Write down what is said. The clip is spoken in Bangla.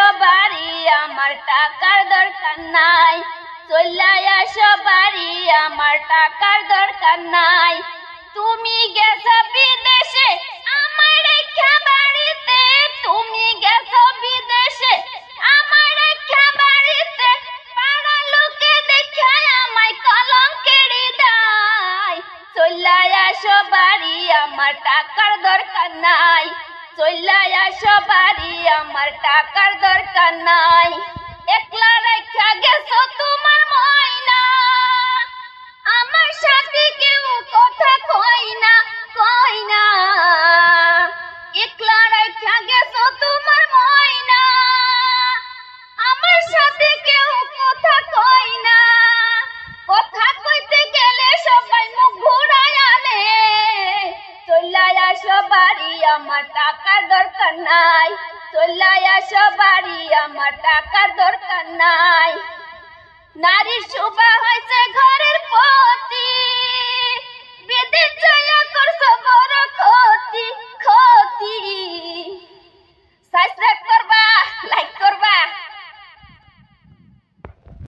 আসো বাড়ি আমার টাকার দরকার নাই, চলে আসো বাড়ি আমার টাকার দরকার নাই। তুমি গেছো বিদেশে আমার রেখা বাড়িতে, তুমি গেছো বিদেশে আমার রেখা বাড়িতে, পাড়া লোকে দেখে আমায় কলঙ্কেরই দায়। চলে আসো বাড়ি আমার টাকার দরকার নাই, চলে আসো বাড়ি আমার টাকার দরকার নাই। একলা রেখা গেছো তোমার ময়না, আমার সাথে কেউ কথা কই না, কই না। একলা রেখা গেছো তোমার ময়না, আমার সাথে কেউ কথা কই না। কথা কইতে গেলে সবাই মুখ ঘুরায় আনে, চলে আসো বাড়ি আমার টাকার দরকার নাই, চলে আসো বাড়ি আমার টাকার দরকার নাই। নারীর শোভা হয়েছে ঘরের প্রতি, বিদেশ